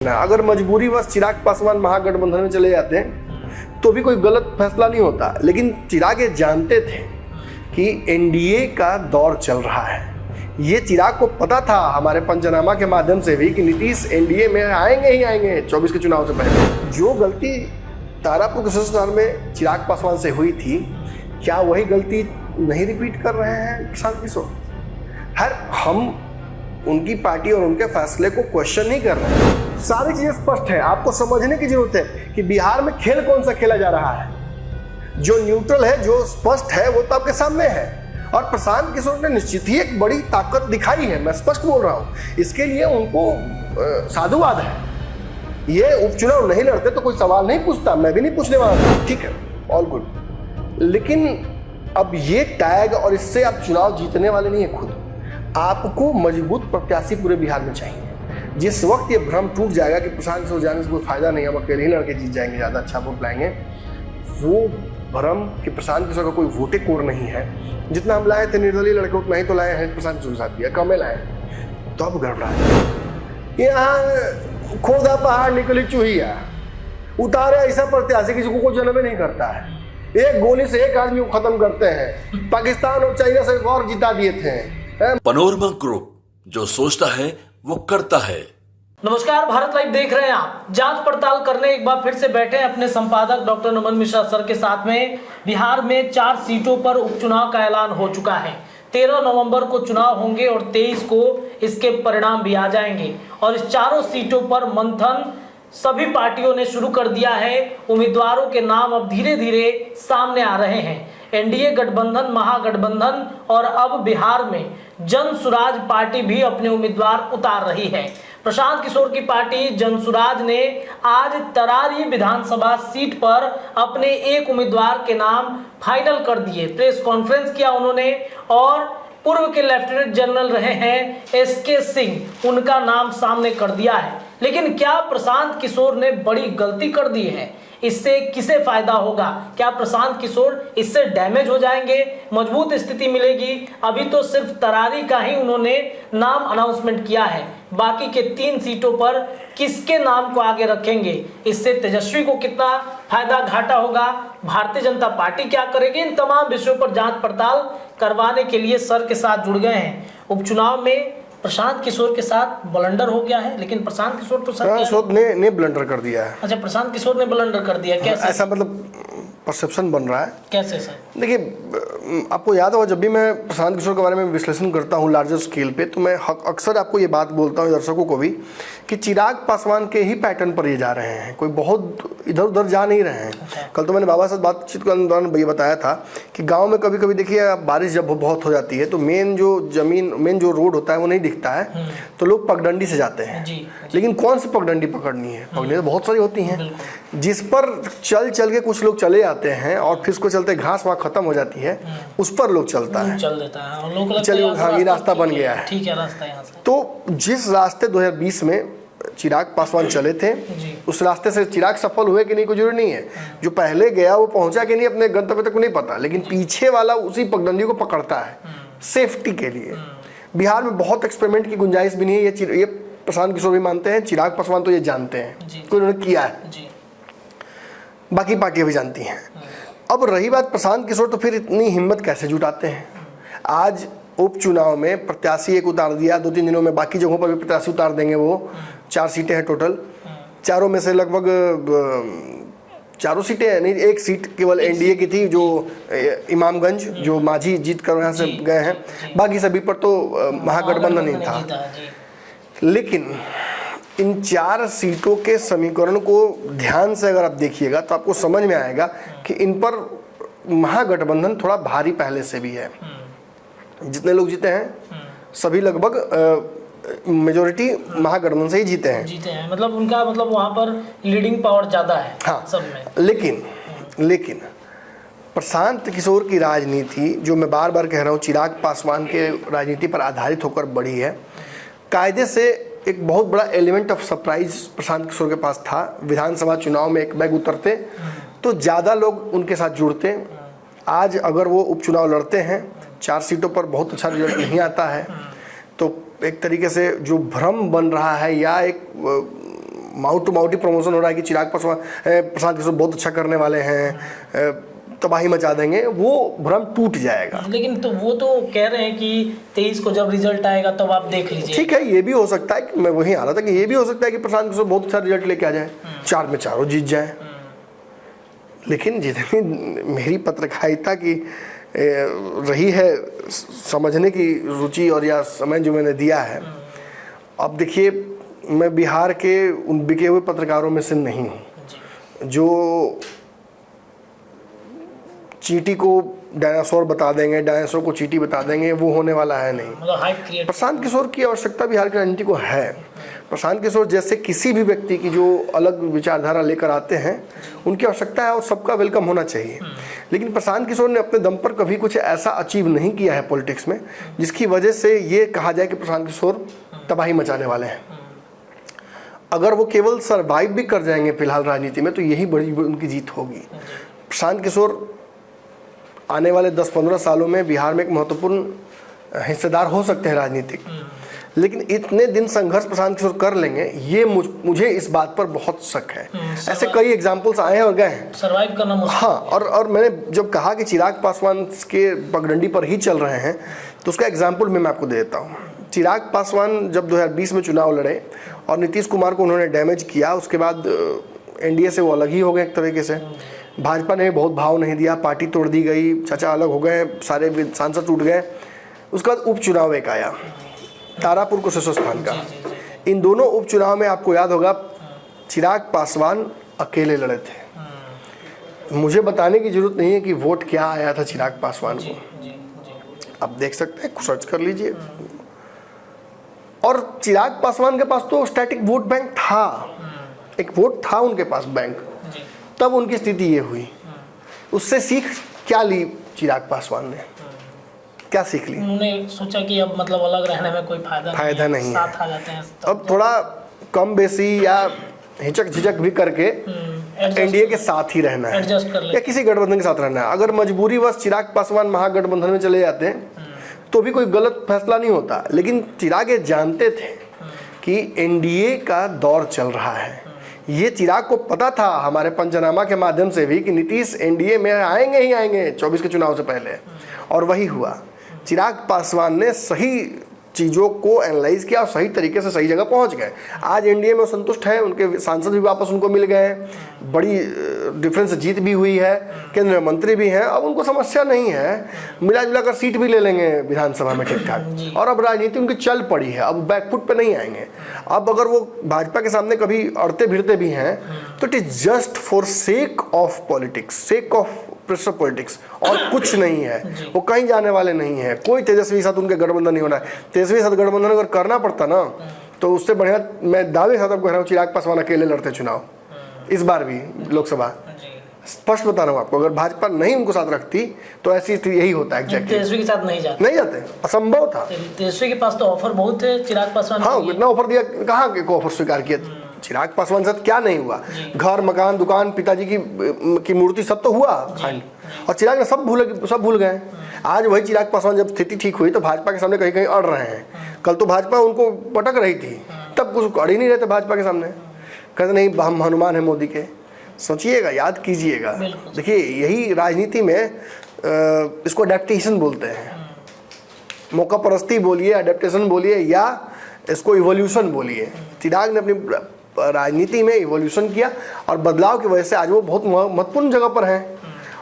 अगर मजबूरीवश चिराग पासवान महागठबंधन में चले जाते हैं तो भी कोई गलत फैसला नहीं होता, लेकिन चिराग ये जानते थे कि एनडीए का दौर चल रहा है। ये चिराग को पता था हमारे पंचनामा के माध्यम से भी कि नीतीश एनडीए में आएंगे ही आएंगे 24 के चुनाव से पहले। जो गलती तारापुर के ससुराल में चिराग पासवान से हुई थी, क्या वही गलती नहीं रिपीट कर रहे हैं प्रशांत किशोर? हम उनकी पार्टी और उनके फैसले को क्वेश्चन नहीं कर रहे हैं। सारी चीजें स्पष्ट है, आपको समझने की जरूरत है कि बिहार में खेल कौन सा खेला जा रहा है। जो न्यूट्रल है, जो स्पष्ट है, वो तो आपके सामने है। और प्रशांत किशोर ने निश्चित ही एक बड़ी ताकत दिखाई है, मैं स्पष्ट बोल रहा हूं। इसके लिए उनको साधुवाद है। ये उपचुनाव नहीं लड़ते तो कोई सवाल नहीं पूछता, मैं भी नहीं पूछने वाला था, ठीक है, ऑल गुड। लेकिन अब ये टैग और इससे आप चुनाव जीतने वाले नहीं है। खुद आपको मजबूत प्रत्याशी पूरे बिहार में चाहिए। जिस वक्त ये भ्रम टूट जाएगा कि प्रशांत किशोर जाने से कोई फायदा नहीं है, हम अकेले ही लड़के जीत जाएंगे, ज़्यादा अच्छा वोट लाएंगे, वो भ्रम कि प्रशांत किशोर का कोई वोटे कोर नहीं है। जितना हम लाए थे निर्दलीय लड़के उतना ही तो लाए हैं प्रशांत किशोर के साथ भी, कम लाए, तो अब गड़बड़ा है। यहाँ खोदा पहाड़ निकली चूहिया, उतारे ऐसा प्रत्याशी किसी को जन्म नहीं करता है। एक गोली से एक आदमी को खत्म करते हैं। पाकिस्तान और चाइना से और जिता दिए थे। पनोरमा ग्रुप, जो सोचता है वो करता है। नमस्कार, भारत लाइव देख रहे हैं आप। जांच पड़ताल करने एक बार फिर से बैठे अपने संपादक डॉक्टर नमन मिश्रा सर के साथ में। बिहार में 4 सीटों पर उपचुनाव का ऐलान हो चुका है। 13 नवंबर को चुनाव होंगे और 23 को इसके परिणाम भी आ जाएंगे। और इस चारों सीटों पर मंथन सभी पार्टियों ने शुरू कर दिया है। उम्मीदवारों के नाम अब धीरे धीरे सामने आ रहे हैं। एनडीए गठबंधन, महागठबंधन और अब बिहार में जनसुराज पार्टी भी अपने उम्मीदवार उतार रही है। प्रशांत किशोर की पार्टी जनसुराज ने आज तरारी विधानसभा सीट पर अपने एक उम्मीदवार के नाम फाइनल कर दिए। प्रेस कॉन्फ्रेंस किया उन्होंने और पूर्व के लेफ्टिनेंट जनरल रहे हैं एसके सिंह, उनका नाम सामने कर दिया है। लेकिन क्या प्रशांत किशोर ने बड़ी गलती कर दी है? इससे किसे फायदा होगा? क्या प्रशांत किशोर इससे डैमेज हो जाएंगे? मजबूत स्थिति मिलेगी? अभी तो सिर्फ तरारी का ही उन्होंने नाम अनाउंसमेंट किया है। बाकी के 3 सीटों पर किसके नाम को आगे रखेंगे? इससे तेजस्वी को कितना फायदा घाटा होगा? भारतीय जनता पार्टी क्या करेगी? इन तमाम विषयों पर जांच पड़ताल करवाने के लिए सर के साथ जुड़ गए हैं। उपचुनाव में प्रशांत किशोर के साथ ब्लंडर हो गया है, लेकिन प्रशांत किशोर तो सर ने ब्लंडर कर दिया है। अच्छा, प्रशांत किशोर ने ब्लंडर कर दिया, कैसे? ऐसा मतलब परसेप्शन बन रहा है। कैसे सर? देखिए, आपको याद होगा जब भी मैं प्रशांत किशोर के बारे में विश्लेषण करता हूँ लार्जर स्केल पे, तो मैं अक्सर आपको ये बात बोलता हूँ, दर्शकों को भी, कि चिराग पासवान के ही पैटर्न पर ये जा रहे हैं, कोई बहुत इधर उधर जा नहीं रहे हैं। अच्छा। कल तो मैंने बाबा साथ बातचीत के दौरान ये बताया था कि गाँव में कभी कभी देखिए बारिश जब बहुत हो जाती है तो मेन जो रोड होता है वो नहीं दिखता है, तो लोग पगडंडी से जाते हैं। लेकिन कौन सी पगडंडी पकड़नी है? पगडंडी तो बहुत सारी होती हैं, जिस पर चल के कुछ लोग चले जाते हैं और फिर उसको चलते घास वहाँ खत्म हो जाती है, उस पर लोग चलता है, चल देता है और लोग चलिए हाँ ये रास्ता बन गया है, ठीक है रास्ता यहाँ से। तो जिस रास्ते 2020 में चिराग पासवान चले थे, उस रास्ते से चिराग सफल हुए कि नहीं कोई जरूरी नहीं है। जो पहले गया वो पहुंचा कि नहीं अपने गंतव्य तक नहीं पता, लेकिन पीछे वाला उसी पगडंडी को पकड़ता है सेफ्टी के लिए। बिहार में बहुत एक्सपेरिमेंट की गुंजाइश भी नहीं है, ये प्रशांत किशोर भी मानते हैं, चिराग पासवान तो ये जानते हैं कि उन्होंने किया है, बाकी पार्टियां भी जानती हैं। अब रही बात प्रशांत किशोर, तो फिर इतनी हिम्मत कैसे जुटाते हैं? आज उपचुनाव में प्रत्याशी एक उतार दिया, 2-3 दिनों में बाकी जगहों पर भी प्रत्याशी उतार देंगे। वो 4 सीटें हैं टोटल, चारों में से लगभग 4 सीटें हैं, नहीं, एक सीट केवल एनडीए की थी, जो इमामगंज, जो मांझी जीत कर यहाँ से गए हैं। बाकी सभी पर तो महागठबंधन ही था। लेकिन इन 4 सीटों के समीकरण को ध्यान से अगर आप देखिएगा तो आपको समझ में आएगा कि इन पर महागठबंधन थोड़ा भारी पहले से भी है। जितने लोग जीते हैं सभी लगभग मेजोरिटी महागठबंधन से ही जीते हैं। मतलब उनका मतलब वहाँ पर लीडिंग पावर ज़्यादा है। हाँ, सब में। लेकिन प्रशांत किशोर की राजनीति, जो मैं बार बार कह रहा हूँ, चिराग पासवान के राजनीति पर आधारित होकर बढ़ी है। कायदे से एक बहुत बड़ा एलिमेंट ऑफ सरप्राइज प्रशांत किशोर के पास था। विधानसभा चुनाव में एक बैग उतरते तो ज़्यादा लोग उनके साथ जुड़ते। आज अगर वो उपचुनाव लड़ते हैं, 4 सीटों पर बहुत अच्छा रिजल्ट नहीं आता है, तो एक तरीके से जो भ्रम बन रहा है या एक माउथ टू माउथ ही प्रमोशन हो रहा है कि चिराग पासवान प्रशांत किशोर बहुत अच्छा करने वाले हैं, तबाही मचा देंगे, वो भ्रम टूट जाएगा। लेकिन तो वो तो कह रहे हैं कि 23 को जब रिजल्ट आएगा तब आप देख लीजिए। ठीक है, ये भी हो सकता है कि मैं वही आ रहा था कि ये भी हो सकता है कि प्रशांत किशोर बहुत अच्छा रिजल्ट लेके आ जाए, 4 में 4 जीत जाए। लेकिन जितनी मेरी पत्रकारिता की रही है समझने की रुचि और या समय जो मैंने दिया है, अब देखिए मैं बिहार के उन बिके हुए पत्रकारों में से नहीं हूँ जो चींटी को डायनासोर बता देंगे, डायनासोर को चींटी बता देंगे, वो होने वाला है नहीं। मतलब हाइप क्रिएट। प्रशांत किशोर की आवश्यकता बिहार की राजनीति को है। प्रशांत किशोर जैसे किसी भी व्यक्ति की जो अलग विचारधारा लेकर आते हैं उनकी आवश्यकता है और सबका वेलकम होना चाहिए। लेकिन प्रशांत किशोर ने अपने दम पर कभी कुछ ऐसा अचीव नहीं किया है पॉलिटिक्स में जिसकी वजह से ये कहा जाए कि प्रशांत किशोर तबाही मचाने वाले हैं। अगर वो केवल सर्वाइव भी कर जाएंगे फिलहाल राजनीति में तो यही बड़ी उनकी जीत होगी। प्रशांत किशोर आने वाले 10-15 सालों में बिहार में एक महत्वपूर्ण हिस्सेदार हो सकते हैं राजनीतिक, लेकिन इतने दिन संघर्ष प्रशांत किशोर कर लेंगे ये मुझे इस बात पर बहुत शक है। ऐसे कई एग्जाम्पल्स आए हैं और गए हैं, सर्वाइव करना मुश्किल। हाँ, और मैंने जब कहा कि चिराग पासवान के पगडंडी पर ही चल रहे हैं तो उसका एग्जाम्पल मैं आपको दे देता हूँ। चिराग पासवान जब 2020 में चुनाव लड़े और नीतीश कुमार को उन्होंने डैमेज किया, उसके बाद एनडीए से वो अलग ही हो गए एक तरीके से। भाजपा ने बहुत भाव नहीं दिया, पार्टी तोड़ दी गई, चाचा अलग हो गए, सारे सांसद टूट गए। उसके बाद उपचुनाव एक आया तारापुर कुशेश्वर स्थान का। इन दोनों उपचुनाव में आपको याद होगा चिराग पासवान अकेले लड़े थे। मुझे बताने की जरूरत नहीं है कि वोट क्या आया था चिराग पासवान को, आप देख सकते हैं, सर्च कर लीजिए। और चिराग पासवान के पास तो स्टैटिक वोट बैंक था, एक वोट था उनके पास बैंक, तब उनकी स्थिति ये हुई। उससे सीख क्या ली चिराग पासवान ने, क्या सीख ली? उन्होंने सोचा कि अब मतलब अलग रहने में कोई फायदा नहीं है, साथ आ जाते हैं। अब थोड़ा कम बेसी या हिचक झिझक भी करके एनडीए के साथ ही रहना है या किसी गठबंधन के साथ रहना है। अगर मजबूरीवश चिराग पासवान महागठबंधन में चले जाते हैं तो भी कोई गलत फैसला नहीं होता। लेकिन चिराग ये जानते थे कि एनडीए का दौर चल रहा है, ये चिराग को पता था हमारे पंचनामा के माध्यम से भी कि नीतीश एनडीए में आएंगे ही आएंगे 24 के चुनाव से पहले, और वही हुआ। चिराग पासवान ने सही चीज़ों को एनालाइज किया और सही तरीके से सही जगह पहुंच गए। आज एनडीए में संतुष्ट हैं, उनके सांसद भी वापस उनको मिल गए, बड़ी डिफरेंस जीत भी हुई है, केंद्रीय मंत्री भी हैं, अब उनको समस्या नहीं है, मिला जुला कर सीट भी ले लेंगे विधानसभा में ठीक ठाक। और अब राजनीति उनकी चल पड़ी है, अब बैकफुट पे नहीं आएंगे। अब अगर वो भाजपा के सामने कभी अड़ते भिड़ते भी हैं तो it is just for sake of politics, sake of pressure politics, और कुछ नहीं है। वो कहीं जाने वाले नहीं है, कोई तेजस्वी के साथ उनके गठबंधन नहीं होना है। तेजस्वी के साथ गठबंधन अगर करना पड़ता ना तो उससे बढ़िया मैं दावे के साथ आपको कह रहा हूँ चिराग पासवान अकेले लड़ते चुनाव इस बार भी लोकसभा। स्पष्ट बता रहा हूँ आपको, अगर भाजपा नहीं उनको साथ रखती तो ऐसी स्थिति यही होता है। एग्जैक्टली तेजस्वी के साथ नहीं जाते, असंभव था। तेजस्वी के पास तो ऑफर बहुत थे, चिराग पासवान हाँ, इतना ऑफर दिया, कहाँ के ऑफर स्वीकार किया? चिराग पासवान के साथ क्या नहीं हुआ? घर, मकान, दुकान, पिताजी की मूर्ति सब तो हुआ खाली, और चिराग ने सब भूल गए। आज वही चिराग पासवान जब स्थिति ठीक हुई तो भाजपा के सामने कहीं कहीं अड़ रहे हैं। कल तो भाजपा उनको पटक रही थी, तब कुछ अड़ ही नहीं रहे थे भाजपा के सामने, कहते नहीं हम हनुमान है मोदी के। सोचिएगा, याद कीजिएगा। देखिए यही राजनीति में इसको अडेप्टेशन बोलते हैं, मौका परस्ती बोलिए, अडेप्टेशन बोलिए, या इसको इवोल्यूशन बोलिए। चिराग ने अपनी राजनीति में इवोल्यूशन किया और बदलाव की वजह से आज वो बहुत महत्वपूर्ण जगह पर हैं।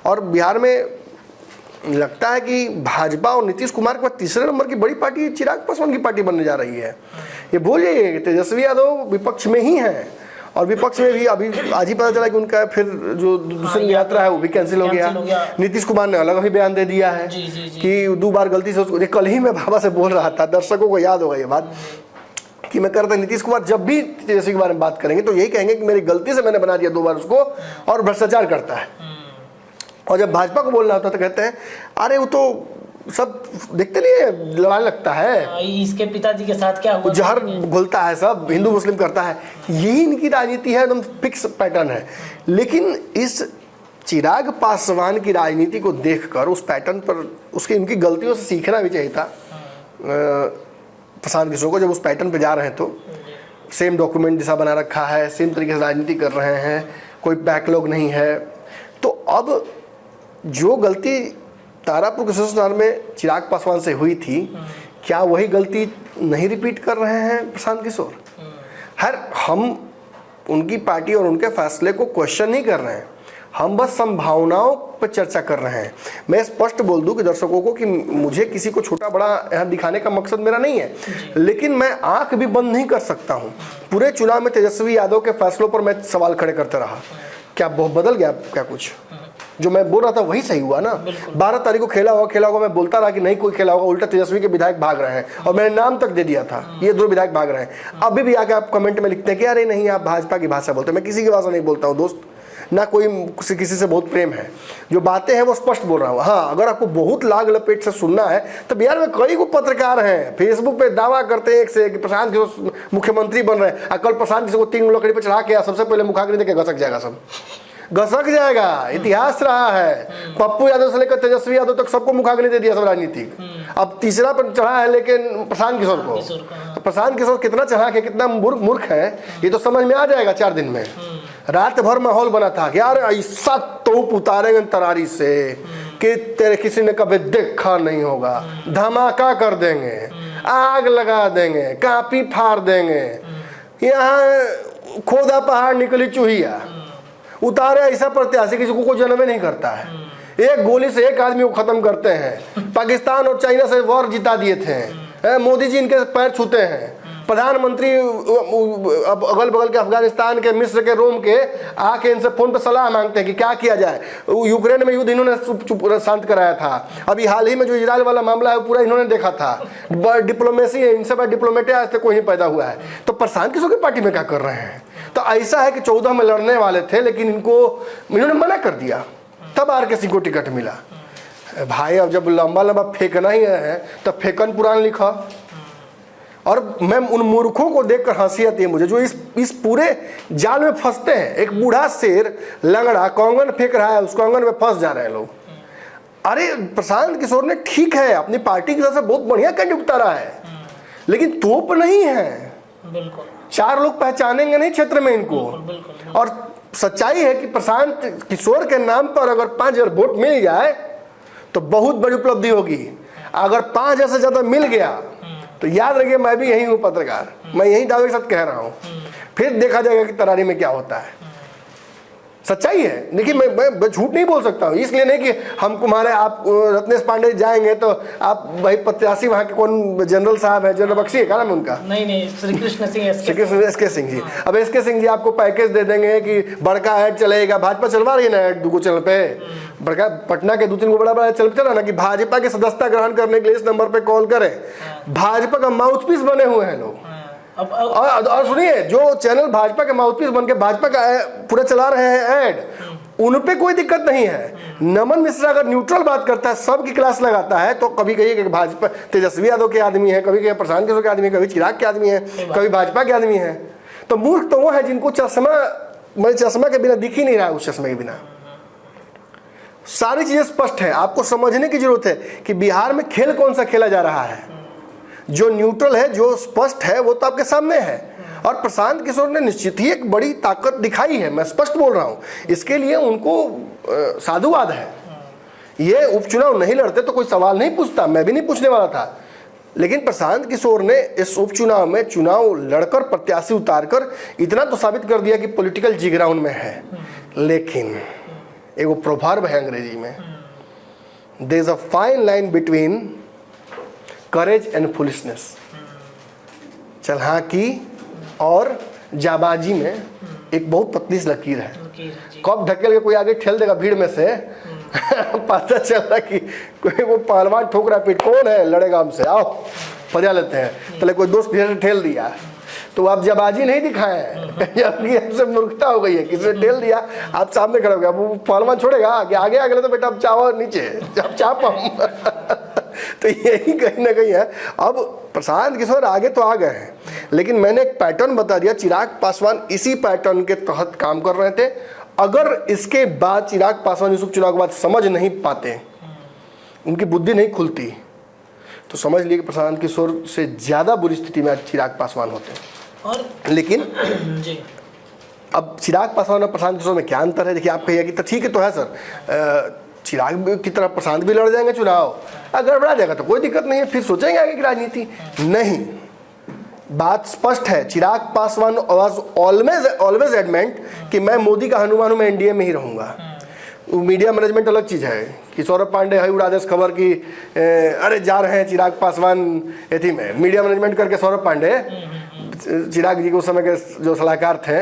और बिहार में लगता है कि भाजपा और नीतीश कुमार के बाद तीसरे नंबर की बड़ी पार्टी चिराग पासवान की पार्टी बनने जा रही है। ये बोलिए कि तेजस्वी यादव विपक्ष में ही हैं, और विपक्ष में भी अभी आज ही पता चला कि उनका फिर जो दूसरी यात्रा है वो भी कैंसिल हो गया। नीतीश कुमार ने अलग अभी बयान दे दिया है कि 2 बार गलती से उसको, कल ही मैं बाबा से बोल रहा था, दर्शकों को याद होगा ये बात कि मैं करता नीतीश कुमार जब भी तेजस्वी के बारे में बात करेंगे तो यही कहेंगे कि मेरी गलती से मैंने बना दिया 2 बार उसको, और भ्रष्टाचार करता है। और जब भाजपा को बोलना होता तो कहते हैं अरे वो तो सब देखते नहीं है, लड़ाई लगता है, इसके पिताजी के साथ क्या हुआ, जहर घुलता है, सब हिंदू मुस्लिम करता है। यही इनकी राजनीति है, एकदम फिक्स पैटर्न है। लेकिन इस चिराग पासवान की राजनीति को देखकर उस पैटर्न पर उसकी इनकी गलतियों से सीखना भी चाहिए था प्रशांत किशोर को। जब उस पैटर्न पे जा रहे हैं तो सेम डॉक्यूमेंट जैसा बना रखा है, सेम तरीके से राजनीति कर रहे हैं, कोई बैकलॉग नहीं है। तो अब जो गलती तारापुर के सुरक्षाधार में चिराग पासवान से हुई थी, क्या वही गलती नहीं रिपीट कर रहे हैं प्रशांत किशोर? हम उनकी पार्टी और उनके फैसले को क्वेश्चन नहीं कर रहे हैं, हम बस संभावनाओं पर चर्चा कर रहे हैं। मैं स्पष्ट बोल दूं कि दर्शकों को कि मुझे किसी को छोटा बड़ा यहाँ दिखाने का मकसद मेरा नहीं है, लेकिन मैं आंख भी बंद नहीं कर सकता हूँ। पूरे चुनाव में तेजस्वी यादव के फैसलों पर मैं सवाल खड़े करते रहा, क्या बहुत बदल गया? क्या कुछ जो मैं बोल रहा था वही सही हुआ ना? 12 तारीख को खेला होगा, मैं बोलता रहा कि नहीं कोई खेला होगा, उल्टा तेजस्वी के विधायक भाग रहे हैं और मैंने नाम तक दे दिया था, ये 2 विधायक भाग रहे हैं। अभी भी आके आप कमेंट में लिखते हैं कि अरे नहीं आप भाजपा की भाषा बोलते हैं। मैं किसी की भाषा नहीं बोलता हूँ दोस्त, ना कोई किसी से बहुत प्रेम है। जो बातें हैं वो स्पष्ट बोल रहा हूँ। हाँ, अगर आपको बहुत लाग लपेट से सुनना है तो बिहार में कई को पत्रकार हैं फेसबुक पे दावा करते हैं एक से कि प्रशांत किशोर मुख्यमंत्री बन रहे हैं। कल प्रशांत किशोर को 3 लकड़ी पे चढ़ा के सबसे पहले मुखाग्नि देके घसक जाएगा, सब घसक जाएगा। इतिहास रहा है, पप्पू यादव से लेकर तेजस्वी यादव तक सबको मुखाग्नि दे दिया सब राजनीतिक। अब तीसरा पर चढ़ा है लेकिन प्रशांत किशोर को। तो प्रशांत किशोर कितना चढ़ा के कितना मूर्ख है ये तो समझ में आ जाएगा 4 दिन में। रात भर माहौल बना था कि यार ऐसा तोप उतारेंगे तरारी से कि तेरे किसी ने कभी देखा नहीं होगा, धमाका कर देंगे, आग लगा देंगे, कापी फाड़ देंगे, यहाँ खोदा पहाड़ निकली चूहिया। उतारे ऐसा प्रत्याशी किसी को कोई जन्म नहीं करता है। एक गोली से एक आदमी को खत्म करते हैं। पाकिस्तान और चाइना से वॉर जिता दिए थे, मोदी जी इनके पैर छूते हैं। प्रधानमंत्री अब अगल बगल के अफगानिस्तान के, मिस्र के, रोम के आके इनसे फोन पर सलाह मांगते हैं कि क्या किया जाए। यूक्रेन में युद्ध इन्होंने शांत कराया था। अभी हाल ही में जो इजराइल वाला मामला है पूरा इन्होंने देखा था। डिप्लोमेसी है, इनसे बड़ा डिप्लोमेट आज तक कोई नहीं पैदा हुआ है। तो प्रशांत किशोर की पार्टी में क्या कर रहे हैं? तो ऐसा है कि 14 में लड़ने वाले थे लेकिन इन्होंने मना कर दिया, तब आर के सिंह को टिकट मिला। भाई अब जब लंबा लंबा फेंकना ही है तब फेंकन पुराण लिखा। और मैं उन मूर्खों को देखकर हंसी आती है मुझे जो इस पूरे जाल में फंसते हैं। एक बूढ़ा शेर लंगड़ा कंगन फेंक रहा है, उस कंगन में फंस जा रहे हैं लोग। अरे प्रशांत किशोर ने ठीक है अपनी पार्टी की तरफ से बहुत बढ़िया कैंडिडेट उतारा है, लेकिन तोप नहीं है। बिल्कुल 4 लोग पहचानेंगे नहीं क्षेत्र में इनको। और सच्चाई है कि प्रशांत किशोर के नाम पर अगर 5000 वोट मिल जाए तो बहुत बड़ी उपलब्धि होगी। अगर 5000 से ज्यादा मिल गया तो याद रखिए मैं भी यही हूँ पत्रकार, मैं यही दावे के साथ कह रहा हूँ। फिर देखा जाएगा कि तरारी में क्या होता है। सच्चाई है। देखिए मैं झूठ नहीं बोल सकता हूँ, इसलिए नहीं कि हम तुम्हारे आप रत्नेश पांडे जाएंगे तो आप भाई प्रत्याशी वहाँ के कौन जनरल साहब है, जनरल बख्शी है, क्या नाम उनका? नहीं श्री कृष्ण सिंह जी। अब एसके सिंह जी आपको पैकेज दे देंगे कि बड़का ऐड चलेगा। भाजपा चलवा रही है ना ऐड 2 चैनल पे, बड़का पटना के 2-3 को बड़ा चला ना कि भाजपा के सदस्यता ग्रहण करने के लिए इस नंबर पे कॉल करें। भाजपा का माउथपीस बने हुए हैं लोग। और सुनिए, जो चैनल भाजपा के माउथपीस बनके भाजपा का पूरा चला रहे हैं ऐड, उन पे कोई दिक्कत नहीं है। नमन मिश्रा अगर न्यूट्रल बात करता है, सबकी क्लास लगाता है, तो कभी कहिए कि भाजपा तेजस्वी यादव के आदमी है, कभी कहिए प्रशांत किशोर के आदमी है, कभी चिराग के आदमी है, कभी भाजपा के आदमी है। तो मूर्ख तो वो है जिनको चश्मा के बिना दिख ही नहीं रहा है। उस चश्मे के बिना सारी चीजें स्पष्ट है। आपको समझने की जरूरत है कि बिहार में खेल कौन सा खेला जा रहा है। जो न्यूट्रल है, जो स्पष्ट है, वो तो आपके सामने है। और प्रशांत किशोर ने निश्चित ही एक बड़ी ताकत दिखाई है, मैं स्पष्ट बोल रहा हूं। इसके लिए उनको साधुवाद है। ये उपचुनाव नहीं लड़ते तो कोई सवाल नहीं पूछता, मैं भी नहीं पूछने वाला था। लेकिन प्रशांत किशोर ने इस उपचुनाव में चुनाव लड़कर प्रत्याशी उतारकर इतना तो साबित कर दिया कि पॉलिटिकल जिगरा उनमें है। लेकिन एक प्रोवर्ब है अंग्रेजी में, there is a fine line between courage and foolishness. चालाकी और जाबाजी में एक बहुत पतली सी लकीर है। कब ढकेल के कोई आगे ठेल देगा भीड़ में से पता चल रहा कि कोई वो पहलवान ठोक रहा पीठ, कौन है लड़ेगा हमसे, आओ पजा लेते हैं। पहले कोई दोस्त धीरे ठेल दिया तो आप जाबाजी नहीं दिखाए, जबकि हमसे मूर्खता हो गई है। किसी ने ठेल दिया, आप सामने खड़े हो गए, वो पहलवान छोड़ेगा कि आगे आगे तो बेटा अब चाहो नीचे, अब चाप हम तो यही कहीं ना कहीं है। अब प्रशांत किशोर आगे तो आ गए हैं, लेकिन मैंने एक पैटर्न बता दिया। चिराग पासवान इसी पैटर्न के तहत काम कर रहे थे। अगर इसके बाद चिराग पासवान इस उपचुनाव के बाद समझ नहीं पाते, उनकी बुद्धि नहीं खुलती, तो समझ लीजिए प्रशांत किशोर से ज्यादा बुरी स्थिति में आज चिराग पासवान होते हैं। और लेकिन जी अब चिराग पासवान और प्रशांत किशोर में क्या अंतर है? देखिए, आप कहिए कि तो ठीक है तो है सर, चिराग की तरह प्रशांत भी लड़ जाएंगे चुनाव, अगर गड़बड़ा जाएगा तो कोई दिक्कत नहीं है, फिर सोचेंगे आगे की राजनीति। नहीं, बात स्पष्ट है, Chirag Paswan was always adamant कि मैं मोदी का हनुमान हूं, मैं एनडीए में ही रहूंगा। मीडिया मैनेजमेंट अलग चीज़ है कि सौरभ पांडे है उड़ा देश खबर की अरे जा रहे हैं चिराग पासवान एथी में, मीडिया मैनेजमेंट करके सौरभ पांडे चिराग जी के उस समय के जो सलाहकार थे,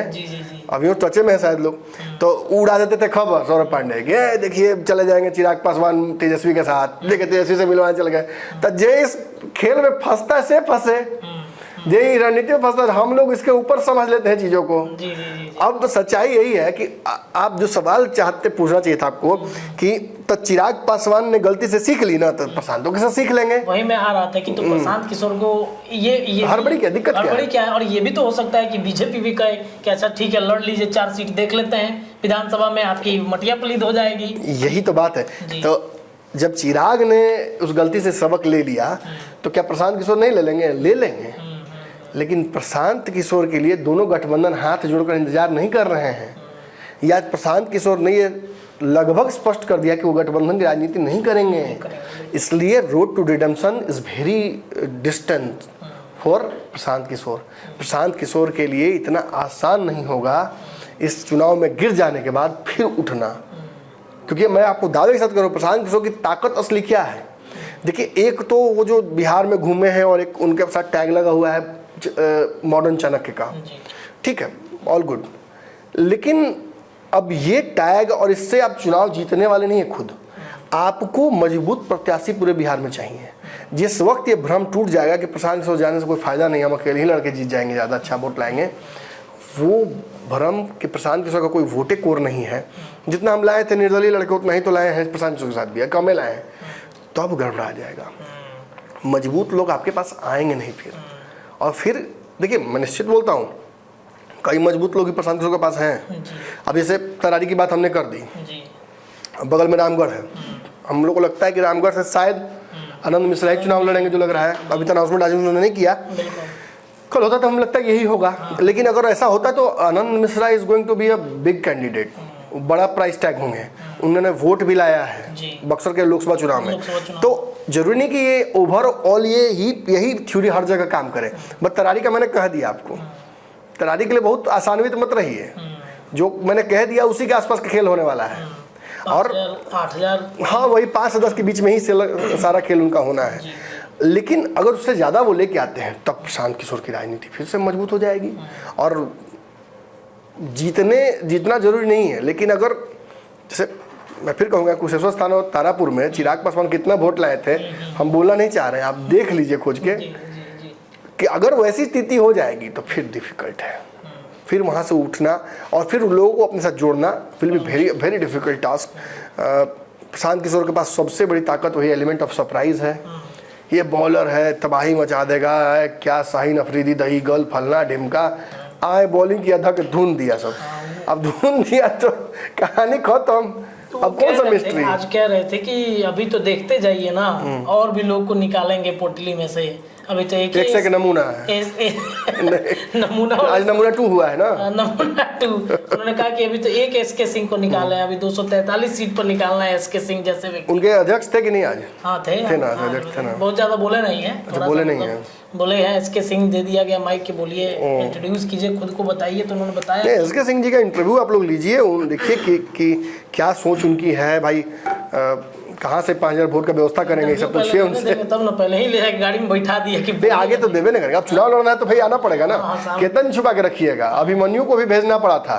अभी वो टचे में है शायद लोग, तो उड़ा देते थे खबर सौरभ पांडे के, देखिए चले जाएंगे चिराग पासवान तेजस्वी के साथ, देखिए तेजस्वी से मिलवाने चले गए। तो जे इस खेल में फंसता से फंसे, जे रणनीति में फंसता, हम लोग इसके ऊपर समझ लेते हैं चीज़ों को। अब सच्चाई यही है कि आप जो सवाल चाहते पूछना चाहिए था आपको कि तो चिराग पासवान ने गलती से सीख ली ना, तो प्रशांतों के साथ सीख लेंगे। वही मैं आ रहा था कि तो प्रशांत किशोर को ये हड़बड़ी क्या दिक्कत क्या है? और ये भी तो हो सकता है कि बीजेपी भी कहे कि अच्छा ठीक है लड़ लीजिए, 4 सीट देख लेते हैं विधानसभा में, आपकी मटिया पलीद हो जाएगी। यही तो बात है। तो जब चिराग ने उस गलती से सबक ले लिया तो क्या प्रशांत किशोर नहीं ले लेंगे? ले लेंगे। लेकिन प्रशांत किशोर के लिए दोनों गठबंधन हाथ जोड़कर इंतजार नहीं कर रहे हैं। या प्रशांत किशोर ने ये लगभग स्पष्ट कर दिया कि वो गठबंधन की राजनीति नहीं करेंगे। इसलिए road to redemption is very distant for Prashant Kishor. Prashant Kishor के लिए इतना आसान नहीं होगा इस चुनाव में गिर जाने के बाद फिर उठना, क्योंकि मैं आपको दावे के साथ कह रहा हूँ प्रशांत किशोर की ताकत असली क्या है। देखिए, एक तो वो जो बिहार में घूमे हैं और एक उनके साथ टैग लगा हुआ है मॉडर्न चाणक्य का, ठीक है, ऑल गुड, लेकिन अब ये टैग और इससे आप चुनाव जीतने वाले नहीं है। खुद आपको मजबूत प्रत्याशी पूरे बिहार में चाहिए। जिस वक्त ये भ्रम टूट जाएगा कि प्रशांत किशोर जाने से कोई फायदा नहीं, हम अकेले ही लड़के जीत जाएंगे, ज़्यादा अच्छा वोट लाएंगे, वो भ्रम कि प्रशांत किशोर का कोई वोटे कोर नहीं है, जितना हम लाए थे निर्दलीय लड़के उतना ही तो लाए हैं प्रशांत किशोर के साथ भी, कम लाए हैं, तो अब गड़बड़ा जाएगा। मजबूत लोग आपके पास आएंगे नहीं फिर। और फिर देखिए, मैं निश्चित बोलता हूँ कई मजबूत लोग ही प्रशांत किशोर के पास हैं। अब जैसे तरारी की बात हमने कर दी, बगल में रामगढ़ है, हम लोग को लगता है कि रामगढ़ से शायद आनंद मिश्रा ही चुनाव लड़ेंगे, जो लग रहा है। अभी तो अनाउंसमेंट आज उन्होंने नहीं किया, कल होता तो हमें लगता है यही होगा। लेकिन अगर ऐसा होता तो Anand Mishra is going to be a big candidate, बड़ा प्राइस टैग होंगे, उन्होंने वोट भी लाया है बक्सर के लोकसभा चुनाव में। तो जरूरी नहीं कि ये ओवरऑल यही थ्योरी हर जगह काम करे। बट तरारी का मैंने कह दिया आपको, तरारी के लिए बहुत आसान्वित मत रहिए, जो मैंने कह दिया उसी के आसपास का खेल होने वाला है। और 8,000 हाँ, वही 5 से 10 के बीच में ही सारा खेल उनका होना है। लेकिन अगर उससे ज़्यादा वो लेके आते हैं तब प्रशांत किशोर की राजनीति फिर से मजबूत हो जाएगी। और जीतना जरूरी नहीं है, लेकिन अगर जैसे मैं फिर कहूँगा कुशेश्वर स्थान और तारापुर में चिराग पासवान कितना वोट लाए थे, हम बोलना नहीं चाह रहे हैं, आप देख लीजिए खोज के कि अगर वैसी स्थिति हो जाएगी तो फिर डिफ़िकल्ट है, फिर वहाँ से उठना और फिर लोगों को अपने साथ जोड़ना will be very very difficult task. Prashant Kishor के पास सबसे बड़ी ताकत वही एलिमेंट ऑफ सरप्राइज है। ये बॉलर है, तबाही मचा देगा, क्या शाहीन अफरीदी दही गल फलना ढिमका, आए बॉलिंग किया था कि धुन दिया सब, अब धुन दिया तो कहानी खत्म। अब कौन सा मिस्ट्री? आज कह रहे थे कि अभी तो देखते जाइए ना, और भी लोग को निकालेंगे पोटली में से। अभी तो एक से नमूना है नमूना आज नमूना 2 हुआ है ना, नमूना 2। उन्होंने कहा कि अभी तो एक एसके सिंह को निकाला है, अभी 243 सीट पर निकालना है एसके सिंह जैसे व्यक्ति। उनके अध्यक्ष थे कि नहीं आज? हाँ थे ना, अध्यक्ष थे ना, बहुत ज्यादा बोले नहीं है, बोले नहीं है, बोले हैं एसके सिंह दे दिया गया माइक के, बोलिए इंट्रोड्यूस कीजिए खुद को, बताइए। तो उन्होंने बताया एसके सिंह जी का इंटरव्यू आप लोग लीजिए, देखिए कि क्या सोच उनकी है भाई, कहाँ से 5,000 वोट का व्यवस्था करेंगे, सब पूछिए उनसे। तब ना पहले ही ले गाड़ी में बैठा दिया कि बे आगे तो देवे नहीं करेगा, अब चुनाव लड़ना है तो भाई आना पड़ेगा ना, कितना दिन छुपा के रखिएगा। अभिमन्यु को भी भेजना पड़ा था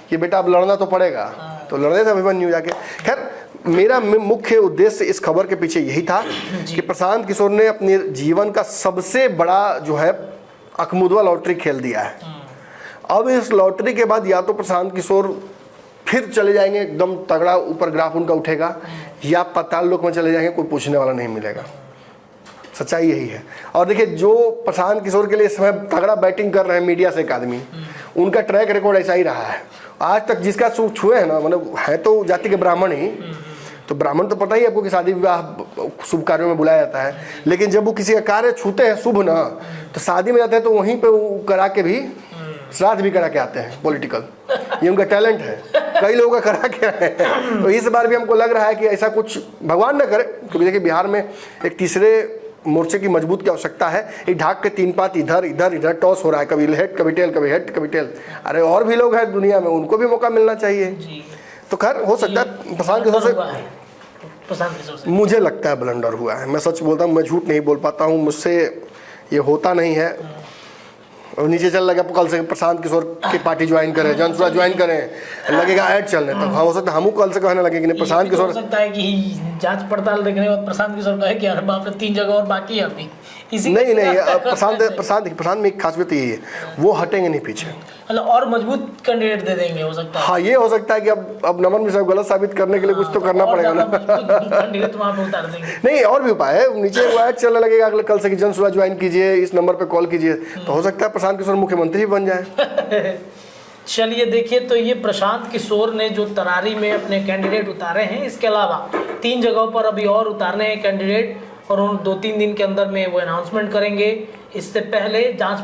कि बेटा अब लड़ना तो पड़ेगा, तो लड़ने थे अभिमन्यु जाके। खैर, मेरा मुख्य उद्देश्य इस खबर के पीछे यही था कि प्रशांत किशोर ने अपने जीवन का सबसे बड़ा जो है अकमुदवा लॉटरी खेल दिया है। अब इस लॉटरी के बाद या तो प्रशांत किशोर फिर चले जाएंगे, एकदम तगड़ा ऊपर ग्राफ उनका उठेगा, या पाताल लोक में चले जाएंगे, कोई पूछने वाला नहीं मिलेगा। सच्चाई यही है। और देखिए, जो प्रशांत किशोर के लिए इस समय तगड़ा बैटिंग कर रहे हैं मीडिया से एक आदमी, उनका ट्रैक रिकॉर्ड ऐसा ही रहा है आज तक। जिसका छुए है ना, मतलब है तो जाति के ब्राह्मण ही, तो ब्राह्मण तो पता ही है आपको कि शादी विवाह शुभ कार्यों में बुलाया जाता है, लेकिन जब वो किसी का कार्य छूते हैं शुभ ना, तो शादी में जाते हैं तो वहीं पे वो करा के भी श्राद्ध भी करा के आते हैं। पॉलिटिकल ये उनका टैलेंट है, कई लोगों का करा के आए हैं। तो इस बार भी हमको लग रहा है कि ऐसा कुछ भगवान न करे, क्योंकि देखिए बिहार में एक तीसरे मोर्चे की मजबूत की आवश्यकता है। एक ढाक के 3 पात इधर इधर इधर टॉस हो रहा है, कभी हेड कभी टेल, कभी हेड कभी टेल। अरे और भी लोग हैं दुनिया में, उनको भी मौका मिलना चाहिए। तो खैर हो सकता है प्रशांत किशोर से मुझे लगता है ब्लंडर हुआ है। मैं सच बोलता हूँ, मैं झूठ नहीं बोल पाता हूँ, मुझसे ये होता नहीं है। और नीचे चल लगा कल से प्रशांत किशोर की पार्टी ज्वाइन करें, जनसुरा ज्वाइन करें, लगेगा ऐड चलने, तो हो सकता है हम कल से कहने लगे कि नहीं प्रशांत किशोर। हो सकता है कि जांच पड़ताल देखने के बाद प्रशांत किशोर कहे कि अरे बाप रे 3 जगह और बाकी है अभी। नहीं प्रशांत में एक खासियत यही है, वो हटेंगे नहीं पीछे, मतलब और मजबूत कैंडिडेट दे देंगे हो सकता है। हाँ ये हो सकता है कि अब नमन मिश्रा गलत साबित करने के लिए कुछ तो करना पड़ेगा ना। कैंडिडेट वहां पे उतार देंगे। नहीं और भी उपाय है, नीचे ऐड चलने लगेगा अगले कल से कि जनसुरा ज्वाइन कीजिए, इस नंबर पे कॉल कीजिए, तो हो सकता है प्रशांत किशोर मुख्यमंत्री बन जाए। चलिए देखिए, तो ये प्रशांत किशोर ने जो तरारी में अपने कैंडिडेट उतारे हैं, इसके अलावा 3 जगहों पर अभी और उतारने हैं कैंडिडेट, और उन 2-3 दिन के अंदर में वो अनाउंसमेंट करेंगे। इससे पहले जांच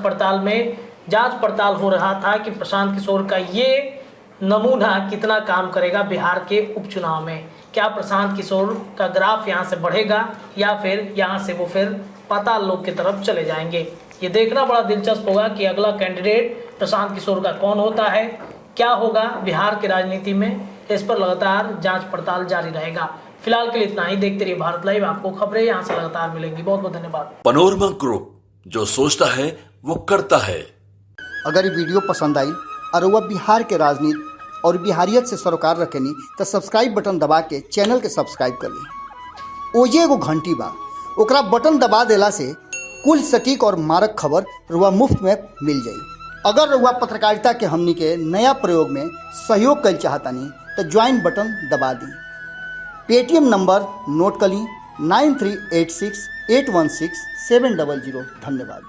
पड़ताल हो रहा था कि प्रशांत किशोर का ये नमूना कितना काम करेगा बिहार के उपचुनाव में। क्या प्रशांत किशोर का ग्राफ यहाँ से बढ़ेगा या फिर यहाँ से वो फिर पाताल लोक की तरफ चले जाएंगे। ये देखना बड़ा दिलचस्प होगा कि अगला कैंडिडेट प्रशांत किशोर का कौन होता है, क्या होगा बिहार की राजनीति में। इस पर लगातार जांच पड़ताल जारी रहेगा। फिलहाल के लिए इतना ही। देखते रहिए भारत लाइव, आपको खबरें यहाँ से लगातार मिलेंगी। बहुत बहुत धन्यवाद। पनोरमा ग्रुप, जो सोचता है वो करता है। अगर ये वीडियो पसंद आई और वह बिहार के राजनीति और बिहारियत से सरोकार रखेनी तो सब्सक्राइब बटन दबा के चैनल के सब्सक्राइब कर ली। ओजे एगो घंटी बा, ओकरा बटन दबा देला से कुल सटीक और मारक खबर रुआ मुफ्त में मिल जाई। अगर रुआ पत्रकारिता के हमनी के नया प्रयोग में सहयोग कर चाहतानी तो ज्वाइन बटन दबा दी। पेटीएम नंबर नोट कर ली 9386816700। धन्यवाद।